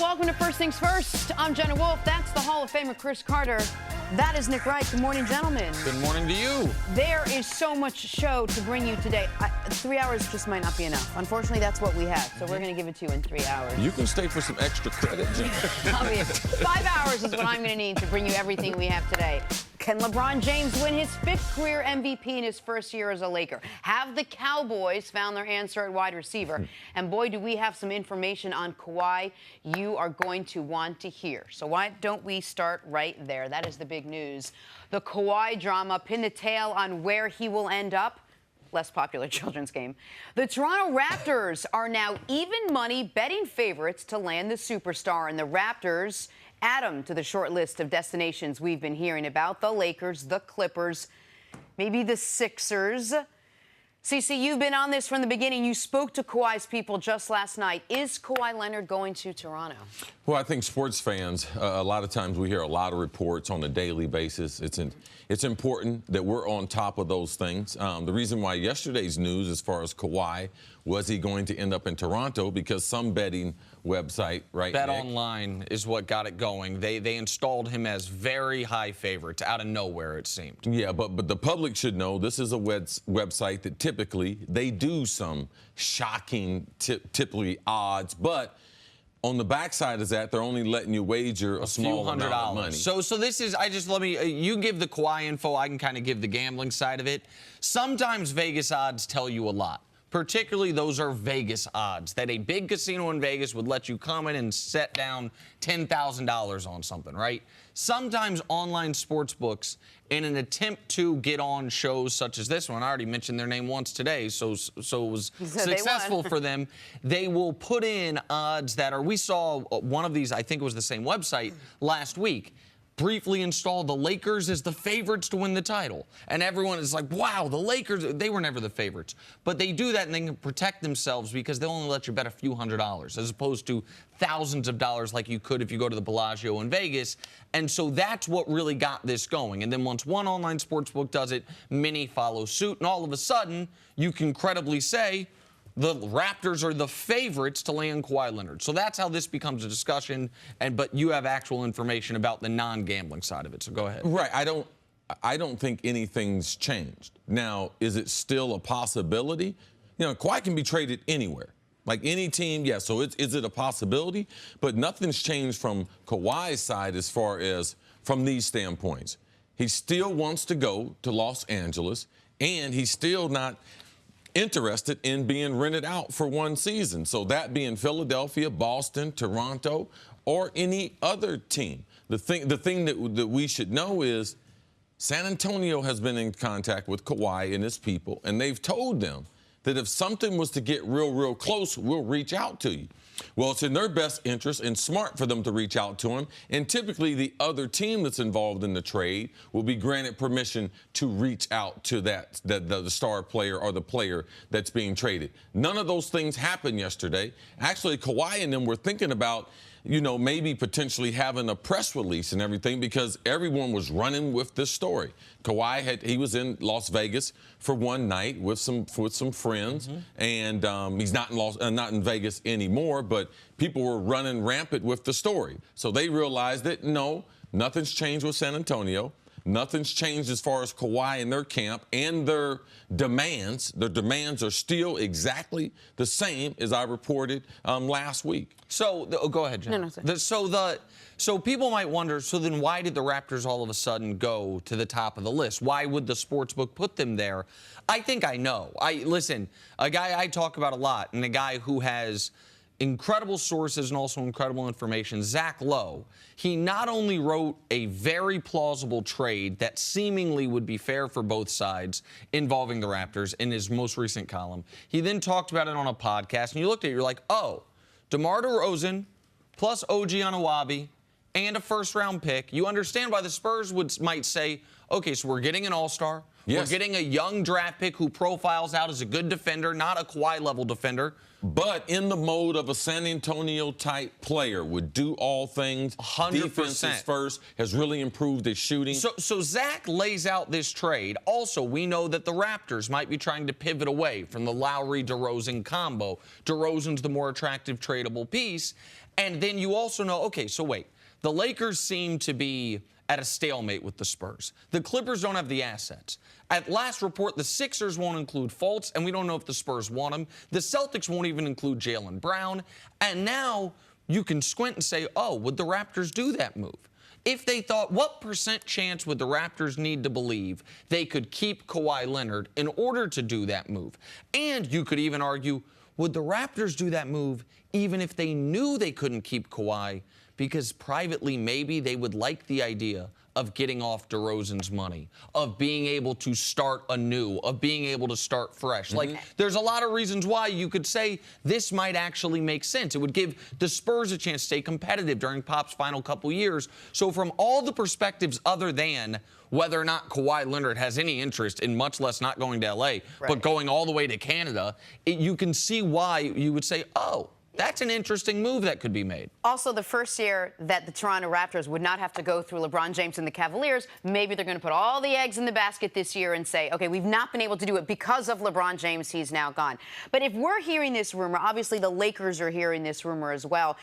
welcome to First Things First. I'm Jenna Wolfe. That's the Hall of Famer Cris Carter. That is Nick Wright. Good morning, gentlemen. Good morning to you. There is so much show to bring you today. 3 hours just might not be enough. Unfortunately, that's what we have, so we're going to give it to you in 3 hours. You can stay for some extra credit, Jenna. 5 hours is what I'm going to need to bring you everything we have today. Can LeBron James win his 5th career MVP in his first year as a Laker? Have the Cowboys found their answer at wide receiver? And boy, do we have some information on Kawhi you are going to want to hear. So why don't we start right there? That is the big news. The Kawhi drama pinned the tail on where he will end up. Less popular children's game. The Toronto Raptors are now even money betting favorites to land the superstar, and the Raptors add them to the short list of destinations we've been hearing about. The Lakers, the Clippers, maybe the Sixers. CC, you've been on this from the beginning. You spoke to Kawhi's people just last night. Is Kawhi Leonard going to Toronto? Well, I think sports fans, a lot of times we hear a lot of reports on a daily basis. It's important that we're on top of those things. The reason why yesterday's news as far as Kawhi, was he going to end up in Toronto? Because some betting website, right, Bet Nick? Online is what got it going. They installed him as very high favorites out of nowhere, it seemed. Yeah, but the public should know this is a website that typically they do some shocking, typically odds, but on the backside is that they're only letting you wager a small amount of money. So this is, you give the Kawhi info, I can kind of give the gambling side of it. Sometimes Vegas odds tell you a lot. Particularly, those are Vegas odds, that a big casino in Vegas would let you come in and set down $10,000 on something, right? Sometimes online sports books, in an attempt to get on shows such as this one, I already mentioned their name once today, so it was successful for them, they will put in odds that are, we saw one of these, I think it was the same website, last week, briefly installed the Lakers as the favorites to win the title. And everyone is like, wow, the Lakers, they were never the favorites. But they do that and they can protect themselves because they'll only let you bet a few $100s as opposed to thousands of dollars like you could if you go to the Bellagio in Vegas. And so that's what really got this going. And then once one online sportsbook does it, many follow suit. And all of a sudden, you can credibly say, the Raptors are the favorites to land Kawhi Leonard. So that's how this becomes a discussion. But you have actual information about the non-gambling side of it. So go ahead. Right. I don't think anything's changed. Now, is it still a possibility? You know, Kawhi can be traded anywhere. Like any team, yeah. So is it a possibility? But nothing's changed from Kawhi's side as far as from these standpoints. He still wants to go to Los Angeles, and he's still not interested in being rented out for one season. So that being Philadelphia, Boston, Toronto, or any other team. The thing that we should know is San Antonio has been in contact with Kawhi and his people, and they've told them that if something was to get real close, we'll reach out to you. Well, it's in their best interest and smart for them to reach out to him. And typically the other team that's involved in the trade will be granted permission to reach out to the star player or the player that's being traded. None of those things happened yesterday. Actually, Kawhi and them were thinking about, you know, maybe potentially having a press release and everything because everyone was running with this story. Kawhi he was in Las Vegas for one night with some friends, and he's not in Vegas anymore. But people were running rampant with the story, so they realized that no, nothing's changed with San Antonio. Nothing's changed as far as Kawhi and their camp and their demands. Their demands are still exactly the same as I reported last week. So, go ahead, Jen. No, so people might wonder, so then why did the Raptors all of a sudden go to the top of the list? Why would the sportsbook put them there? I think I know. Listen, a guy I talk about a lot, and a guy who has incredible sources and also incredible information, Zach Lowe, he not only wrote a very plausible trade that seemingly would be fair for both sides involving the Raptors in his most recent column, he then talked about it on a podcast, and you looked at it, you're like, oh, DeMar DeRozan plus OG Anunoby and a first-round pick. You understand why the Spurs might say, okay, so we're getting an all-star, Yes. We're getting a young draft pick who profiles out as a good defender, not a Kawhi-level defender. But in the mode of a San Antonio-type player, would do all things. 100%. Defense is first, has really improved his shooting. So Zach lays out this trade. Also, we know that the Raptors might be trying to pivot away from the Lowry-DeRozan combo. DeRozan's the more attractive tradable piece. And then you also know, okay, so wait. The Lakers seem to be at a stalemate with the Spurs. The Clippers don't have the assets. At last report, the Sixers won't include Fultz, and we don't know if the Spurs want him. The Celtics won't even include Jaylen Brown. And now you can squint and say, oh, would the Raptors do that move? If they thought, what % chance would the Raptors need to believe they could keep Kawhi Leonard in order to do that move? And you could even argue, would the Raptors do that move even if they knew they couldn't keep Kawhi? Because privately, maybe they would like the idea of getting off DeRozan's money, of being able to start anew, of being able to start fresh. Like, there's a lot of reasons why you could say this might actually make sense. It would give the Spurs a chance to stay competitive during Pop's final couple years. So from all the perspectives other than whether or not Kawhi Leonard has any interest in, much less not going to L.A., but going all the way to Canada, you can see why you would say, oh, that's an interesting move that could be made. Also, the first year that the Toronto Raptors would not have to go through LeBron James and the Cavaliers, maybe they're going to put all the eggs in the basket this year and say, okay, we've not been able to do it because of LeBron James. He's now gone. But if we're hearing this rumor, obviously the Lakers are hearing this rumor as well.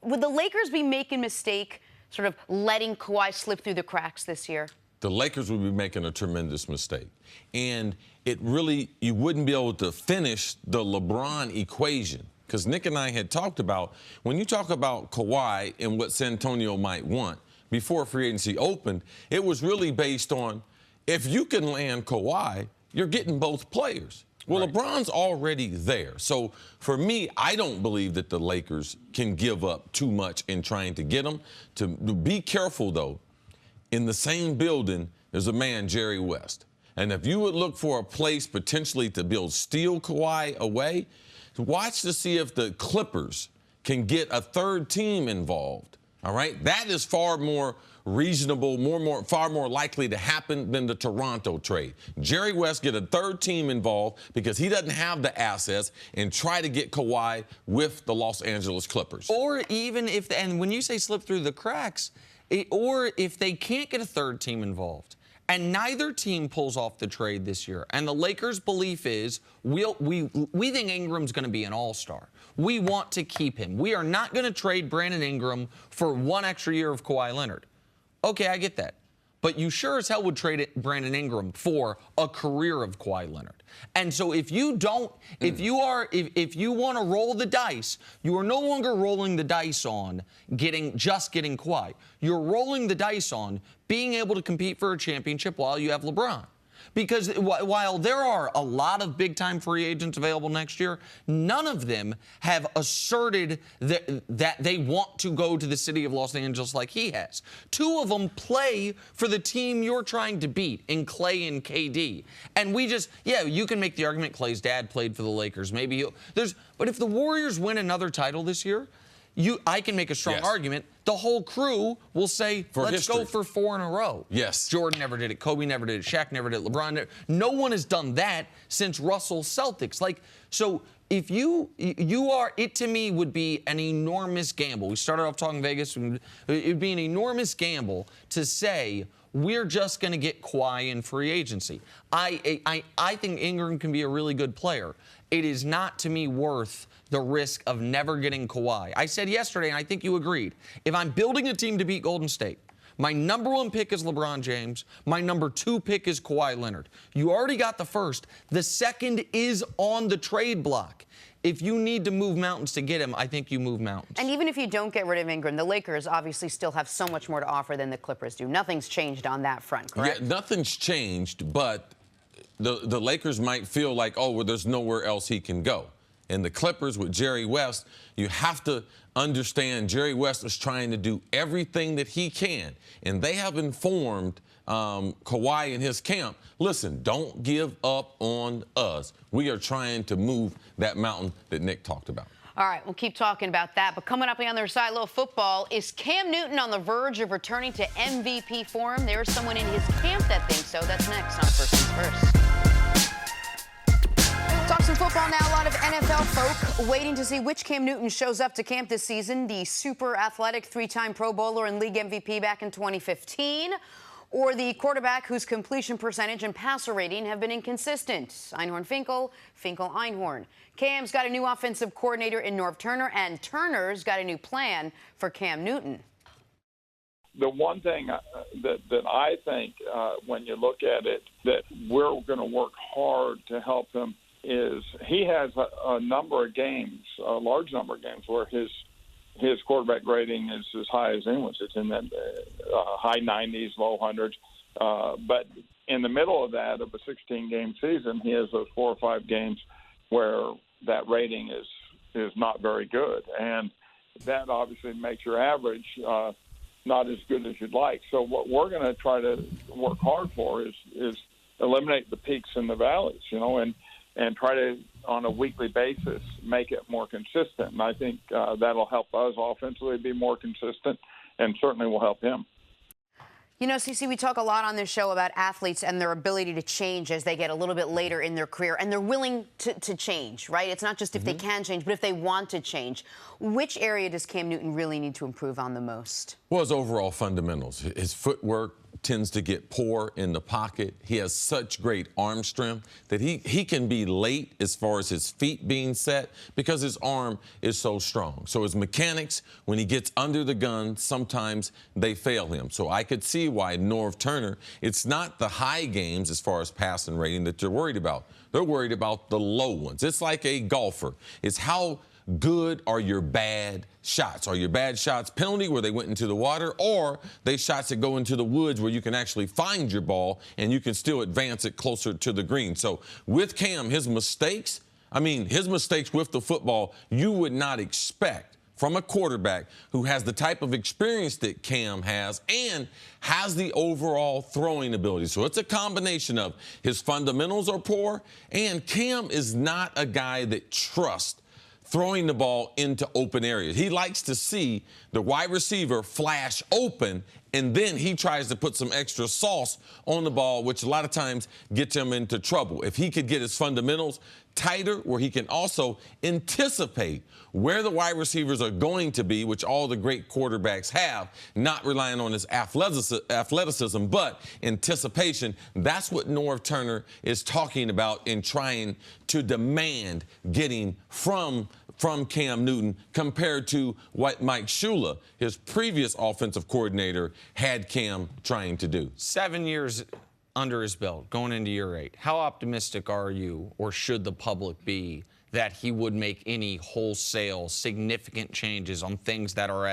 Would the Lakers be making a mistake sort of letting Kawhi slip through the cracks this year? The Lakers would be making a tremendous mistake. And it really, you wouldn't be able to finish the LeBron equation. Because Nick and I had talked about, when you talk about Kawhi and what San Antonio might want, before free agency opened, it was really based on, if you can land Kawhi, you're getting both players. Well, right. LeBron's already there. So for me, I don't believe that the Lakers can give up too much in trying to get him. To be careful, though, in the same building, there's a man, Jerry West. And if you would look for a place potentially to steal Kawhi away, watch to see if the Clippers can get a third team involved. All right? That is far more reasonable, far more likely to happen than the Toronto trade. Jerry West get a third team involved because he doesn't have the assets and try to get Kawhi with the Los Angeles Clippers. Or even if, and when you say slip through the cracks, or if they can't get a third team involved, and neither team pulls off the trade this year, and the Lakers' belief is we think Ingram's going to be an all-star. We want to keep him. We are not going to trade Brandon Ingram for one extra year of Kawhi Leonard. Okay, I get that. But you sure as hell would trade Brandon Ingram for a career of Kawhi Leonard. And so if you don't, if you want to roll the dice, you are no longer rolling the dice on getting Kawhi. You're rolling the dice on being able to compete for a championship while you have LeBron. Because while there are a lot of big-time free agents available next year, none of them have asserted that they want to go to the city of Los Angeles like he has. Two of them play for the team you're trying to beat in Klay and KD. And you can make the argument Klay's dad played for the Lakers. But if the Warriors win another title this year, I can make a strong argument. The whole crew will say, let's go for 4 in a row. Yes. Jordan never did it. Kobe never did it. Shaq never did it. LeBron no one has done that since Russell Celtics. So if it to me would be an enormous gamble. We started off talking Vegas. It would be an enormous gamble to say, we're just going to get Kawhi in free agency. I think Ingram can be a really good player. It is not, to me, worth the risk of never getting Kawhi. I said yesterday, and I think you agreed, if I'm building a team to beat Golden State, my number 1 pick is LeBron James. My number 2 pick is Kawhi Leonard. You already got the first. The second is on the trade block. If you need to move mountains to get him, I think you move mountains. And even if you don't get rid of Ingram, the Lakers obviously still have so much more to offer than the Clippers do. Nothing's changed on that front, correct? Yeah, nothing's changed, but the Lakers might feel like, oh, well, there's nowhere else he can go. And the Clippers with Jerry West, you have to understand Jerry West is trying to do everything that he can. And they have informed Kawhi and his camp, listen, don't give up on us. We are trying to move that mountain that Nick talked about. All right, we'll keep talking about that. But coming up on the other side, a little football. Is Cam Newton on the verge of returning to MVP form? There's someone in his camp that thinks so. That's next on First Things First. Talk some football now. A lot of NFL folk waiting to see which Cam Newton shows up to camp this season. The super athletic three-time Pro Bowler and league MVP back in 2015. Or the quarterback whose completion percentage and passer rating have been inconsistent. Einhorn Finkel, Finkel Einhorn. Cam's got a new offensive coordinator in Norv Turner, and Turner's got a new plan for Cam Newton. The one thing that I think, when you look at it, that we're going to work hard to help him is he has a number of games, a large number of games, where his quarterback rating is as high as anyone's. It's in that high 90s, low 100s. But in the middle of that, of a 16-game season, he has those 4 or 5 games where that rating is not very good. And that obviously makes your average not as good as you'd like. So what we're going to try to work hard for is eliminate the peaks and the valleys, and try to, on a weekly basis, make it more consistent. And I think that'll help us offensively be more consistent, and certainly will help him. CeCe, we talk a lot on this show about athletes and their ability to change as they get a little bit later in their career, and they're willing to change, right? It's not just if they can change, but if they want to change. Which area does Cam Newton really need to improve on the most? Well, his overall fundamentals. His footwork tends to get poor in the pocket. He has such great arm strength that he can be late as far as his feet being set because his arm is so strong. So his mechanics, when he gets under the gun, sometimes they fail him. So I could see why Norv Turner, it's not the high games as far as passing rating that they're worried about. They're worried about the low ones. It's like a golfer. It's how good are your bad shots? Are your bad shots penalty where they went into the water, or they shots that go into the woods where you can actually find your ball and you can still advance it closer to the green? So with Cam, his mistakes with the football, you would not expect from a quarterback who has the type of experience that Cam has and has the overall throwing ability. So it's a combination of his fundamentals are poor, and Cam is not a guy that trusts throwing the ball into open areas. He likes to see the wide receiver flash open, and then he tries to put some extra sauce on the ball, which a lot of times gets him into trouble. If he could get his fundamentals tighter, where he can also anticipate where the wide receivers are going to be, which all the great quarterbacks have, not relying on his athleticism, but anticipation. That's what Norv Turner is talking about in trying to demand getting from Cam Newton compared to what Mike Shula, his previous offensive coordinator, had Cam trying to do. 7 years under his belt, going into year 8. How optimistic are you, or should the public be, that he would make any wholesale significant changes on things that are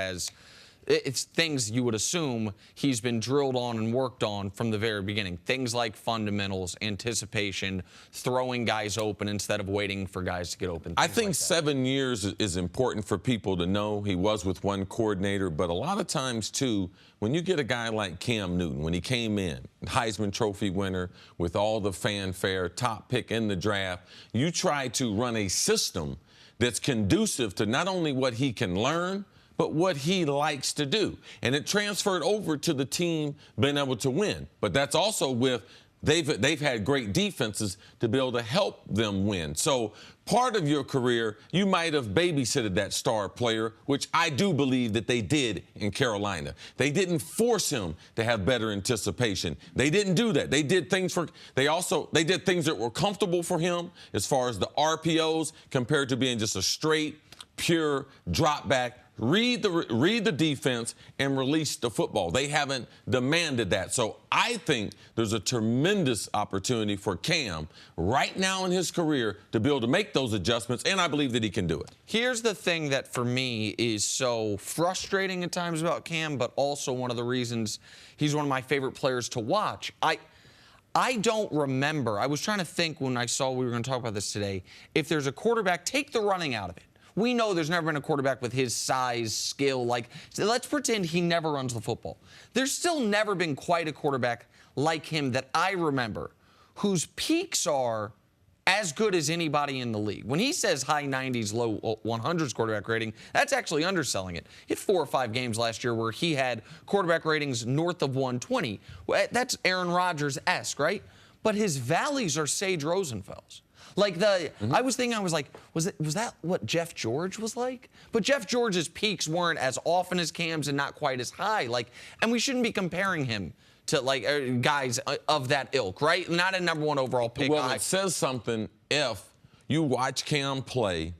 it's things you would assume he's been drilled on and worked on from the very beginning? Things like fundamentals, anticipation, throwing guys open instead of waiting for guys to get open. I think 7 years is important for people to know. He was with one coordinator, but a lot of times, too, when you get a guy like Cam Newton, when he came in, Heisman Trophy winner with all the fanfare, top pick in the draft, you try to run a system that's conducive to not only what he can learn, but what he likes to do. And it transferred over to the team being able to win. But that's also with they've had great defenses to be able to help them win. So part of your career, you might have babysitted that star player, which I do believe that they did in Carolina. They didn't force him to have better anticipation. They didn't do that. They did things they did things that were comfortable for him as far as the RPOs compared to being just a straight, pure drop back. Read the defense and release the football. They haven't demanded that. So I think there's a tremendous opportunity for Cam right now in his career to be able to make those adjustments, and I believe that he can do it. Here's the thing that for me is so frustrating at times about Cam, but also one of the reasons he's one of my favorite players to watch. I don't remember. I was trying to think when I saw we were going to talk about this today. If there's a quarterback, take the running out of it. We know there's never been a quarterback with his size, skill. Let's pretend he never runs the football. There's still never been quite a quarterback like him that I remember, whose peaks are as good as anybody in the league. When he says high 90s, low 100s quarterback rating, that's actually underselling it. He had 4 or 5 games last year where he had quarterback ratings north of 120. That's Aaron Rodgers-esque, right? But his valleys are Sage Rosenfels. Like I was thinking, was that what Jeff George was like? But Jeff George's peaks weren't as often as Cam's and not quite as high. And we shouldn't be comparing him to guys of that ilk, right? Not a number 1 overall pick. Well, it says something if you watch Cam play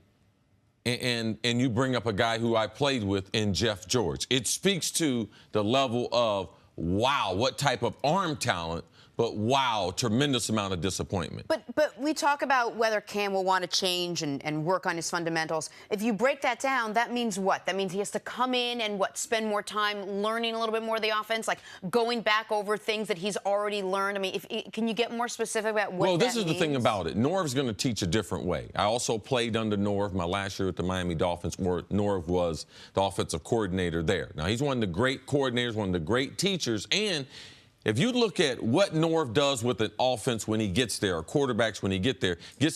and you bring up a guy who I played with in Jeff George. It speaks to the level of, wow, what type of arm talent, but wow, tremendous amount of disappointment. But we talk about whether Cam will want to change and work on his fundamentals. If you break that down, that means what? That means he has to come in and spend more time learning a little bit more of the offense, like going back over things that he's already learned. I mean, can you get more specific about what that means? Well, this is the thing about it. Norv's going to teach a different way. I also played under Norv my last year with the Miami Dolphins, where Norv was the offensive coordinator there. Now, he's one of the great coordinators, one of the great teachers, and if you look at what Norv does with an offense when he gets there, or quarterbacks when he gets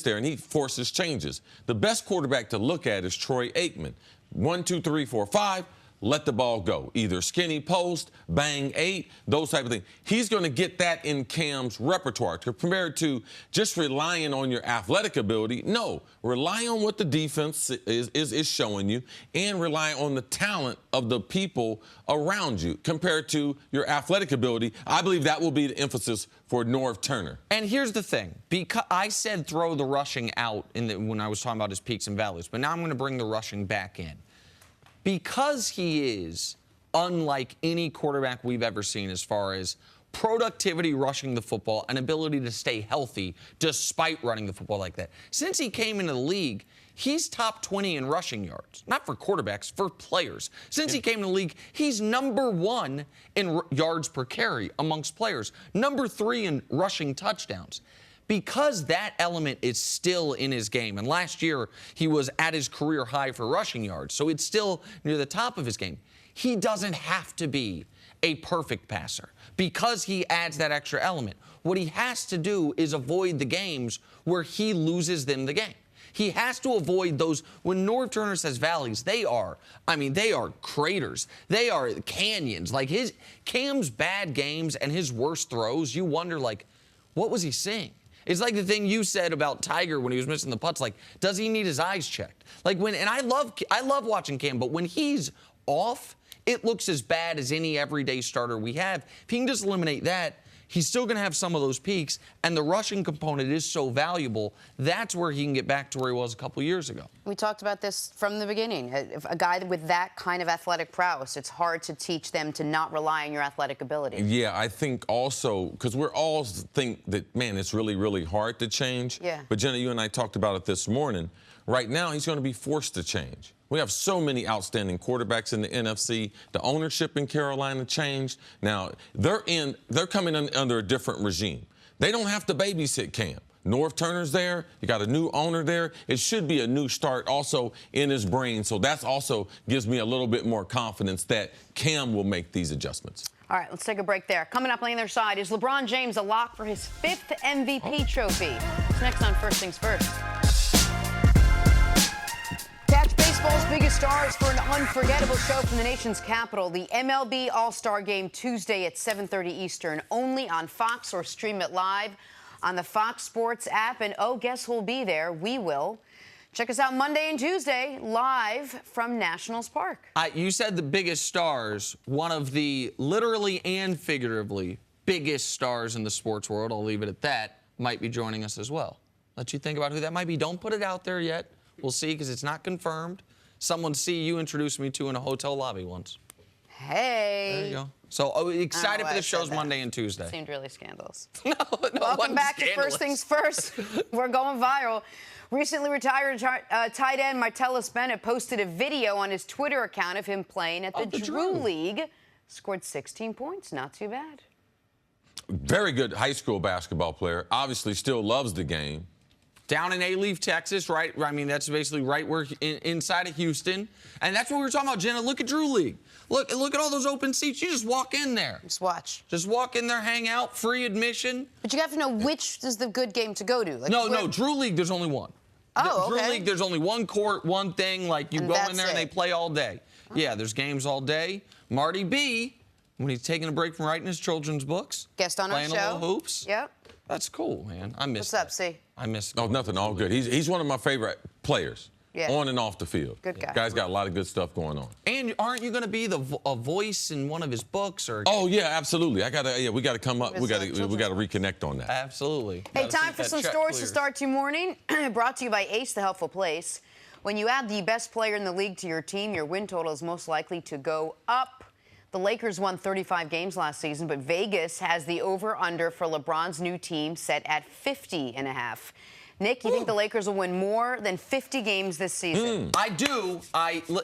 there, and he forces changes. The best quarterback to look at is Troy Aikman. 1, 2, 3, 4, 5. Let the ball go. Either skinny post, bang 8, those type of things. He's going to get that in Cam's repertoire compared to just relying on your athletic ability. No, rely on what the defense is showing you and rely on the talent of the people around you compared to your athletic ability. I believe that will be the emphasis for Norv Turner. And here's the thing. Because I said throw the rushing out when I was talking about his peaks and valleys, but now I'm going to bring the rushing back in. Because he is unlike any quarterback we've ever seen as far as productivity rushing the football and ability to stay healthy despite running the football like that. Since he came into the league, he's top 20 in rushing yards. Not for quarterbacks, for players. Since he came to the league, he's number 1 in yards per carry amongst players. Number 3 in rushing touchdowns. Because that element is still in his game, and last year he was at his career high for rushing yards, so it's still near the top of his game. He doesn't have to be a perfect passer because he adds that extra element. What he has to do is avoid the games where he loses them the game. He has to avoid those. When Norv Turner says valleys, they are craters. They are canyons. Like Cam's bad games and his worst throws, you wonder, what was he seeing? It's like the thing you said about Tiger when he was missing the putts. Does he need his eyes checked? And I love watching Cam, but when he's off, it looks as bad as any everyday starter we have. If he can just eliminate that, he's still going to have some of those peaks, and the rushing component is so valuable. That's where he can get back to where he was a couple years ago. We talked about this from the beginning. A guy with that kind of athletic prowess, it's hard to teach them to not rely on your athletic ability. Yeah, I think also, because we're all think that, man, it's really, really hard to change. Yeah. But, Jenna, you and I talked about it this morning. Right now, he's going to be forced to change. We have so many outstanding quarterbacks in the NFC. The ownership in Carolina changed. Now, they're coming under a different regime. They don't have to babysit Cam. Norv Turner's there. You got a new owner there. It should be a new start also in his brain. So that also gives me a little bit more confidence that Cam will make these adjustments. All right, let's take a break there. Coming up on the other side, is LeBron James a lock for his 5th MVP trophy? It's next on First Things First. Catch baseball's biggest stars for an unforgettable show from the nation's capital. The MLB All-Star Game Tuesday at 7:30 Eastern, only on Fox, or stream it live on the Fox Sports app. And oh, guess who'll be there? We will. Check us out Monday and Tuesday, live from Nationals Park. You said the biggest stars. One of the literally and figuratively biggest stars in the sports world, I'll leave it at that, might be joining us as well. Let you think about who that might be. Don't put it out there yet. We'll see, because it's not confirmed. Someone you introduced me to in a hotel lobby once. Hey. There you go. So excited for the shows Monday and Tuesday. It seemed really scandalous. No, Welcome back to First Things First. We're going viral. Recently retired tight end Martellus Bennett posted a video on his Twitter account of him playing at the Drew League. Scored 16 points. Not too bad. Very good high school basketball player. Obviously still loves the game. down in A-Leaf, Texas, right? I mean, that's basically right where inside of Houston. And that's what we were talking about, Jenna. Look at Drew League. Look at all those open seats. You just walk in there. Just watch. Just walk in there, hang out, free admission. But you have to know which is the good game to go to. Like, No, Drew League, there's only one. Oh, Drew okay. League, there's only one court, one thing. Like, you And go in that's there and they it. play all day. Yeah, there's games all day. Marty B, when he's taking a break from writing his children's books. Guest on our playing show. a little hoops. Yep. That's cool, man. I miss What's up, C? I miss Oh, nothing. All good. He's one of my favorite players. Yeah. On and off the field. Good guy. Guy's got a lot of good stuff going on. And aren't you going to be a voice in one of his books? Or Oh yeah, absolutely. We got to come up. We got to children's reconnect on that. Absolutely. Hey, Gotta time keep for that some check stories to clear. start your morning. Brought to you by Ace, the Helpful Place. When you add the best player in the league to your team, your win total is most likely to go up. The Lakers won 35 games last season, but Vegas has the over-under for LeBron's new team set at 50.5. Nick, you think the Lakers will win more than 50 games this season? I do.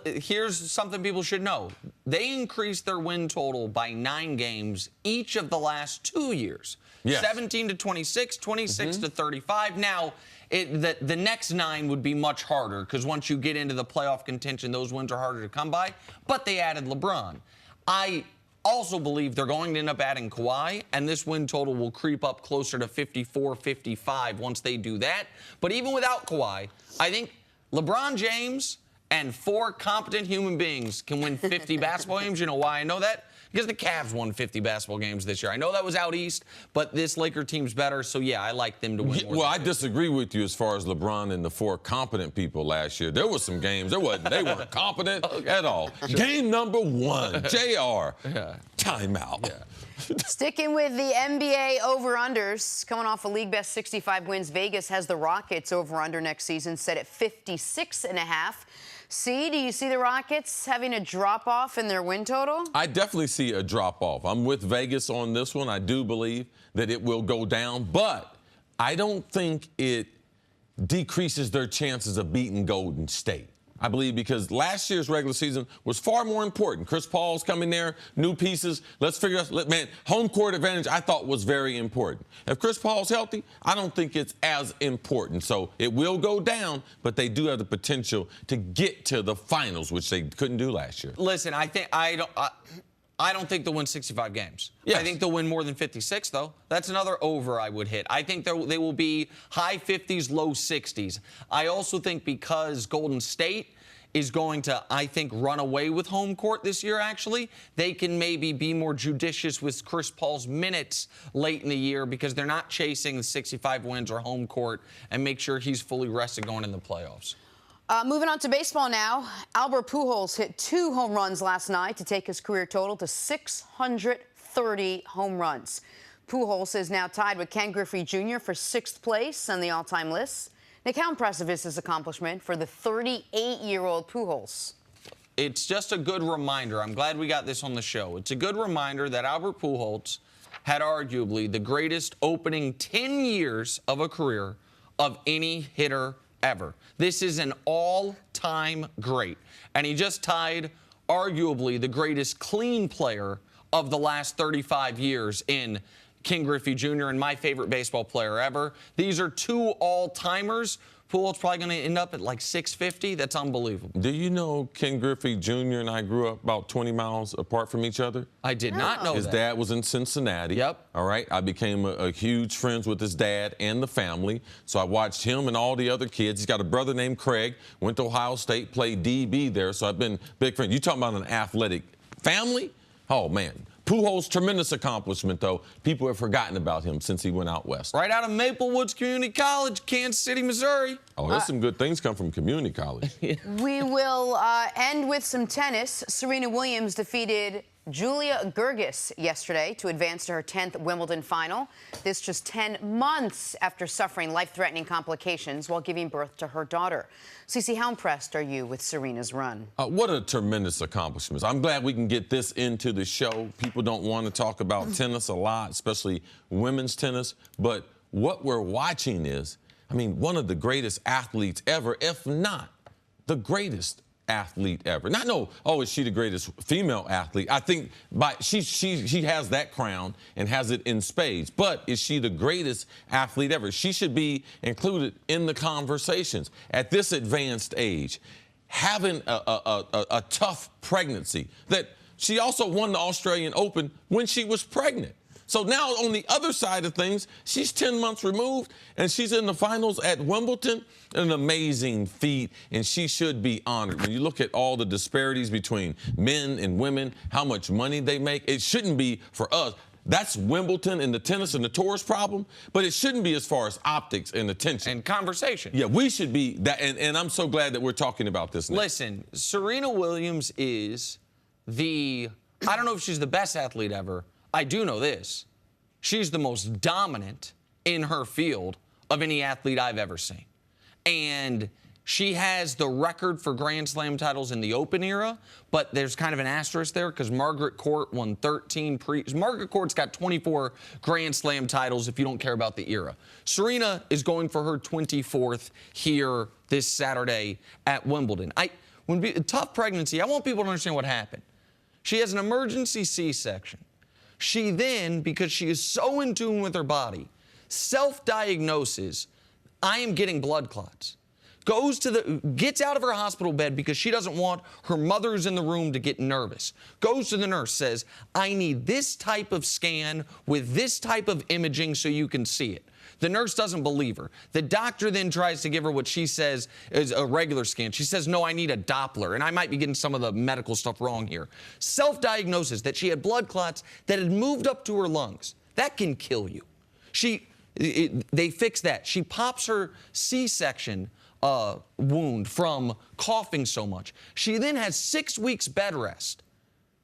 Here's something people should know. They increased their win total by 9 games each of the last 2 years. Yes. 17 to 26, 26 to 35. Now, the next 9 would be much harder because once you get into the playoff contention, those wins are harder to come by. But they added LeBron. I also believe they're going to end up adding Kawhi, and this win total will creep up closer to 54, 55 once they do that. But even without Kawhi, I think LeBron James and 4 competent human beings can win 50 basketball games. You know why I know that? Because the Cavs won 50 basketball games this year. I know that was out east, but this Laker team's better, so yeah, I like them to win more. Well, I disagree with you as far as LeBron and the 4 competent people last year. There were some games they weren't competent at all. Game number 1, JR. Timeout. Sticking with the NBA over-unders, coming off a league-best 65 wins, Vegas has the Rockets over-under next season set at 56.5. C, do you see the Rockets having a drop-off in their win total? I definitely see a drop-off. I'm with Vegas on this one. I do believe that it will go down, but I don't think it decreases their chances of beating Golden State. I believe because last year's regular season was far more important. Chris Paul's coming there, new pieces. Let's figure out, man, home court advantage I thought was very important. If Chris Paul's healthy, I don't think it's as important. So it will go down, but they do have the potential to get to the finals, which they couldn't do last year. Listen, I don't think they'll win 65 games. Yes. I think they'll win more than 56, though. That's another over I would hit. I think they will be high 50s, low 60s. I also think because Golden State is going to, I think, run away with home court this year, actually, they can maybe be more judicious with Chris Paul's minutes late in the year because they're not chasing the 65 wins or home court and make sure he's fully rested going in the playoffs. Moving on to baseball now. Albert Pujols hit 2 home runs last night to take his career total to 630 home runs. Pujols is now tied with Ken Griffey Jr. for 6th place on the all-time list. Nick, how impressive is this accomplishment for the 38-year-old Pujols? It's just a good reminder. I'm glad we got this on the show. It's a good reminder that Albert Pujols had arguably the greatest opening 10 years of a career of any hitter ever. This is an all-time great. And he just tied arguably the greatest clean player of the last 35 years in Ken Griffey Jr. and my favorite baseball player ever. These are 2 all-timers. Pujols probably going to end up at like 650. That's unbelievable. Do you know Ken Griffey Jr. and I grew up about 20 miles apart from each other? I did not know His that. dad was in Cincinnati. Yep. All right. I became a huge friends with his dad and the family. So I watched him and all the other kids. He's got a brother named Craig, went to Ohio State, played DB there. So I've been big friends. You talking about an athletic family? Oh, man. Pujols' tremendous accomplishment, though. People have forgotten about him since he went out west. Right out of Maple Woods Community College, Kansas City, Missouri. Oh, there's some good things come from community college. We will end with some tennis. Serena Williams defeated Julia Gergis yesterday to advance to her 10th Wimbledon final. This just 10 months after suffering life-threatening complications while giving birth to her daughter. Cece, how impressed are you with Serena's run? What a tremendous accomplishment. I'm glad we can get this into the show. People don't want to talk about tennis a lot, especially women's tennis. But what we're watching is, I mean, one of the greatest athletes ever, if not the greatest athlete ever. Not no, oh, is she the greatest female athlete? I think she has that crown and has it in spades. But is she the greatest athlete ever? She should be included in the conversations at this advanced age. Having a tough pregnancy, that she also won the Australian Open when she was pregnant. So now on the other side of things, she's 10 months removed, and she's in the finals at Wimbledon. An amazing feat, and she should be honored. When you look at all the disparities between men and women, how much money they make, it shouldn't be for us. That's Wimbledon and the tennis and the tourist problem, but it shouldn't be as far as optics and attention. And conversation. Yeah, we should be that, and I'm so glad that we're talking about this now. Listen, Serena Williams is I don't know if she's the best athlete ever. I do know this. She's the most dominant in her field of any athlete I've ever seen. And she has the record for Grand Slam titles in the Open era, but there's kind of an asterisk there because Margaret Court won 13 Margaret Court's got 24 Grand Slam titles if you don't care about the era. Serena is going for her 24th here this Saturday at Wimbledon. Tough pregnancy, I want people to understand what happened. She has an emergency C-section. She then, because she is so in tune with her body, self-diagnoses, I am getting blood clots. Gets out of her hospital bed because she doesn't want her mother who's in the room to get nervous. Goes to the nurse, says, I need this type of scan with this type of imaging so you can see it. The nurse doesn't believe her. The doctor then tries to give her what she says is a regular scan. She says, no, I need a Doppler. And I might be getting some of the medical stuff wrong here. Self-diagnosis that she had blood clots that had moved up to her lungs. That can kill you. They fix that. She pops her C-section wound from coughing so much. She then has 6 weeks bed rest.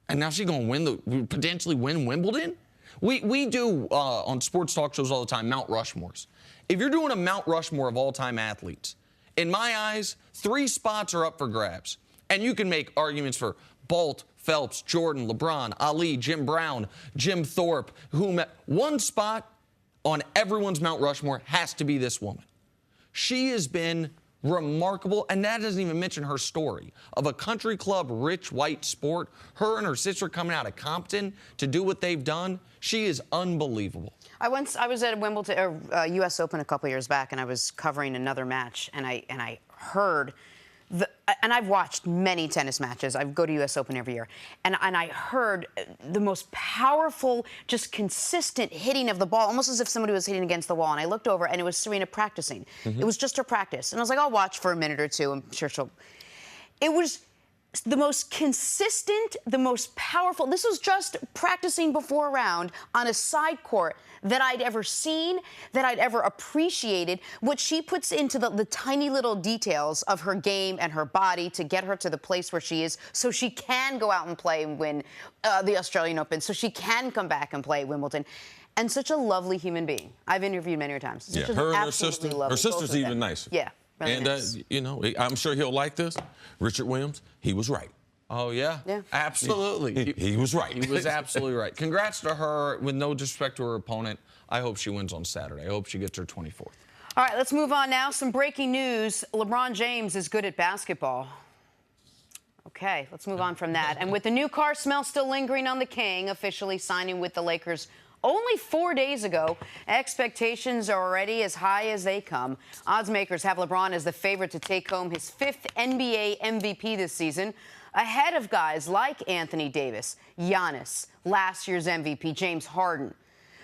And now she's going to potentially win Wimbledon? We do on sports talk shows all the time Mount Rushmores. If you're doing a Mount Rushmore of all-time athletes, in my eyes, 3 spots are up for grabs. And you can make arguments for Bolt, Phelps, Jordan, LeBron, Ali, Jim Brown, Jim Thorpe, one spot on everyone's Mount Rushmore has to be this woman. She has been remarkable, and that doesn't even mention her story of a country club, rich white sport, her and her sister coming out of Compton to do what they've done. She is unbelievable. I was at Wimbledon, U.S. Open a couple years back, and I was covering another match, and I heard, and I've watched many tennis matches. I go to U.S. Open every year, and I heard the most powerful, just consistent hitting of the ball, almost as if somebody was hitting against the wall. And I looked over, and it was Serena practicing. It was just her practice. And I was like, I'll watch for a minute or two. I'm sure she'll. It was the most consistent, the most powerful. This was just practicing before a round on a side court that I'd ever seen, that I'd ever appreciated. What she puts into the tiny little details of her game and her body to get her to the place where she is so she can go out and play and win the Australian Open, so she can come back and play at Wimbledon. And such a lovely human being. I've interviewed many times. Yeah, her and her sister. Her sister's even nicer. Yeah. Really and, nice. you know, I'm sure he'll like this. Richard Williams, he was right. Oh, yeah? Yeah. Absolutely. He was right. He was absolutely right. Congrats to her. With no disrespect to her opponent, I hope she wins on Saturday. I hope she gets her 24th. All right, let's move on now. Some breaking news. LeBron James is good at basketball. Okay, let's move on from that. And with the new car smell still lingering on the King, officially signing with the Lakers only 4 days ago, expectations are already as high as they come. Odds makers have LeBron as the favorite to take home his 5th NBA MVP this season, ahead of guys like Anthony Davis, Giannis, last year's MVP, James Harden.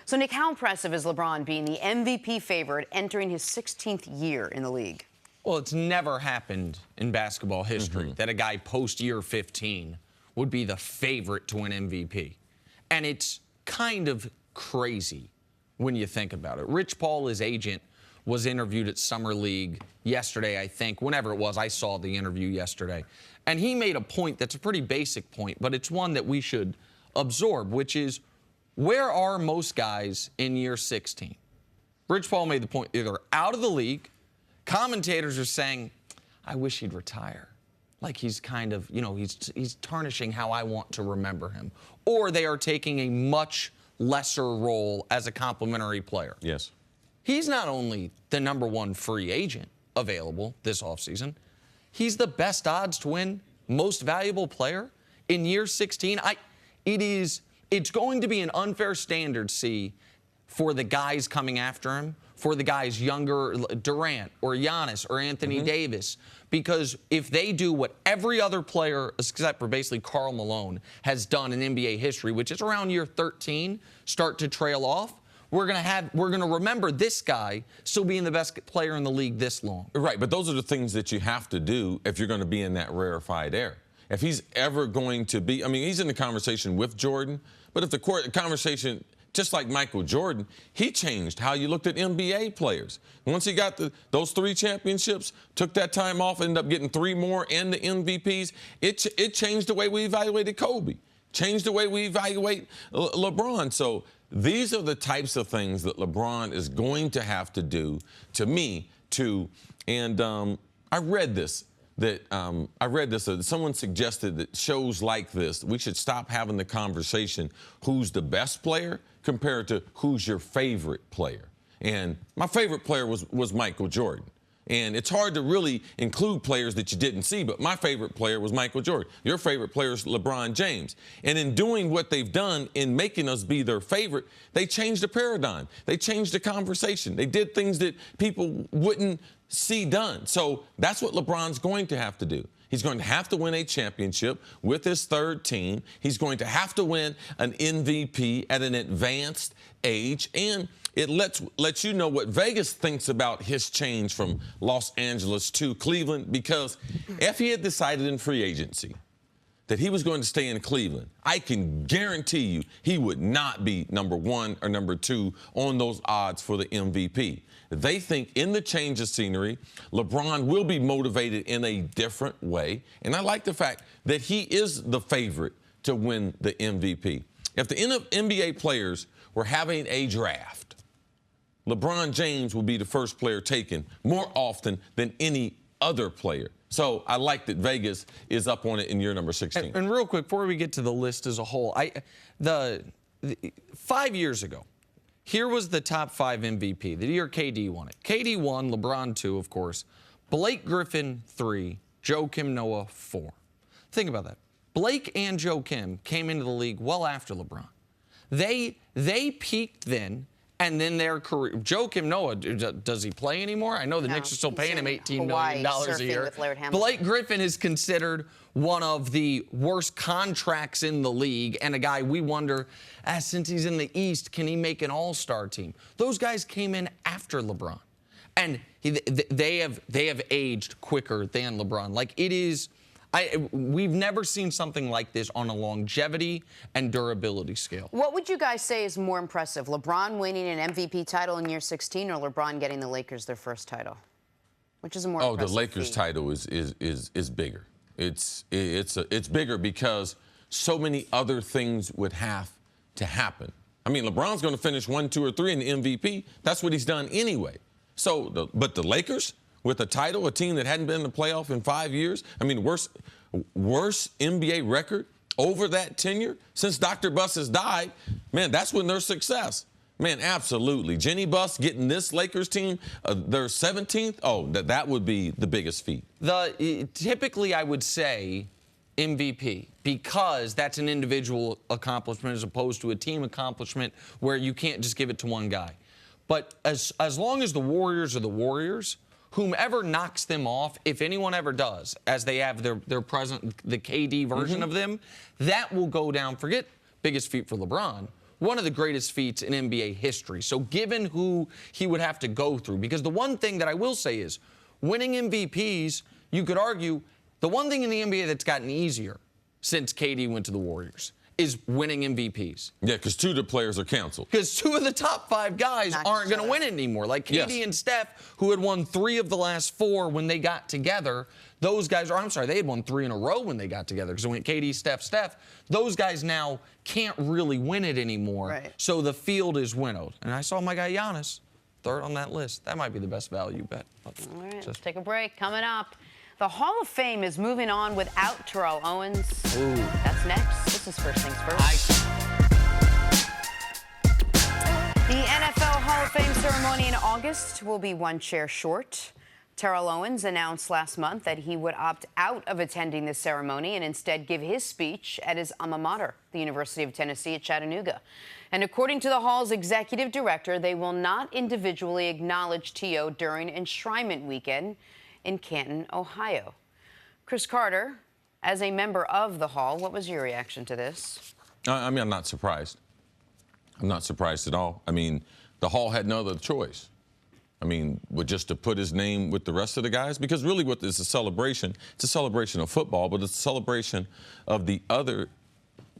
So, Nick, how impressive is LeBron being the MVP favorite entering his 16th year in the league? Well, it's never happened in basketball history that a guy post-year 15 would be the favorite to win MVP. And it's kind of crazy when you think about it. Rich Paul, his agent, was interviewed at Summer League yesterday, I think. Whenever it was, I saw the interview yesterday. And he made a point that's a pretty basic point, but it's one that we should absorb, which is, where are most guys in year 16? Rich Paul made the point, either out of the league, commentators are saying, I wish he'd retire. Like he's kind of, you know, he's tarnishing how I want to remember him. Or they are taking a much lesser role as a complimentary player. Yes. He's not only the #1 free agent available this offseason, he's the best odds to win most valuable player in year 16, it's going to be an unfair standard, for the guys coming after him, for the guys younger, Durant or Giannis or Anthony Davis, because if they do what every other player, except for basically Karl Malone, has done in NBA history, which is around year 13, start to trail off, we're gonna remember this guy still being the best player in the league this long. Right, but those are the things that you have to do if you're going to be in that rarefied air. If he's ever going to be, I mean, he's in the conversation with Jordan, but if the conversation, just like Michael Jordan, he changed how you looked at NBA players. Once he got those 3 championships, took that time off, ended up getting 3 more and the MVPs, it changed the way we evaluated Kobe, changed the way we evaluate LeBron. So these are the types of things that LeBron is going to have to do and I read this. Someone suggested that shows like this, we should stop having the conversation who's the best player compared to who's your favorite player. And my favorite player was Michael Jordan. And it's hard to really include players that you didn't see, but my favorite player was Michael Jordan. Your favorite player is LeBron James. And in doing what they've done in making us be their favorite, they changed the paradigm. They changed the conversation. They did things that people wouldn't see done. So that's what LeBron's going to have to do. He's going to have to win a championship with his 3rd team. He's going to have to win an MVP at an advanced age. And it lets you know what Vegas thinks about his change from Los Angeles to Cleveland, because if he had decided in free agency that he was going to stay in Cleveland, I can guarantee you he would not be number 1 or number 2 on those odds for the MVP. They think in the change of scenery, LeBron will be motivated in a different way. And I like the fact that he is the favorite to win the MVP. If the NBA players were having a draft, LeBron James will be the first player taken more often than any other player. So I like that Vegas is up on it in year number 16. And real quick, before we get to the list as a whole, 5 years ago, here was the top 5 MVP, the year KD won it. KD 1, LeBron 2, of course. Blake Griffin 3, Joakim Noah 4. Think about that. Blake and Joakim came into the league well after LeBron. They peaked then. And then their career, Joakim Noah, does he play anymore? I know the Knicks are still paying him $18 million a year. Blake Griffin is considered one of the worst contracts in the league, and a guy we wonder, since he's in the East, can he make an all-star team? Those guys came in after LeBron, and they have aged quicker than LeBron. Like, it is. We've never seen something like this on a longevity and durability scale. What would you guys say is more impressive, LeBron winning an MVP title in year 16 or LeBron getting the Lakers their first title? Which is a more impressive the Lakers feat? title is bigger. It's bigger because so many other things would have to happen. I mean, LeBron's going to finish 1, 2, or 3 in the MVP. That's what he's done anyway. So, but the Lakers, with a title, a team that hadn't been in the playoff in 5 years. I mean, worst NBA record over that tenure since Dr. Buss has died. Man, that's when their success. Man, absolutely. Jenny Buss getting this Lakers team, their 17th, that would be the biggest feat. Typically, I would say MVP, because that's an individual accomplishment as opposed to a team accomplishment where you can't just give it to one guy. But as long as the Warriors are the Warriors, whomever knocks them off, if anyone ever does, as they have their present, the KD version of them, that will go down. Forget biggest feat for LeBron, one of the greatest feats in NBA history. So given who he would have to go through, because the one thing that I will say is winning MVPs, you could argue, the one thing in the NBA that's gotten easier since KD went to the Warriors is winning MVPs. Yeah, because 2 of the players are canceled. Because 2 of the top 5 guys aren't going to win it anymore. Like KD and Steph, who had won 3 of the last 4 when they got together, those guys, or I'm sorry, they had won 3 in a row when they got together, because it went KD, Steph. Those guys now can't really win it anymore. Right. So the field is winnowed. And I saw my guy Giannis, 3rd on that list. That might be the best value bet. All right, let's take a break. Coming up, the Hall of Fame is moving on without Terrell Owens. Ooh. That's next. This is First Things First. The NFL Hall of Fame ceremony in August will be one chair short. Terrell Owens announced last month that he would opt out of attending the ceremony and instead give his speech at his alma mater, the University of Tennessee at Chattanooga. And according to the Hall's executive director, they will not individually acknowledge T.O. during enshrinement weekend in Canton, Ohio. Cris Carter, as a member of the Hall, what was your reaction to this? I mean, I'm not surprised. I'm not surprised at all. I mean, the Hall had no other choice. I mean, just to put his name with the rest of the guys, because really what is a celebration, it's a celebration of football, but it's a celebration of the other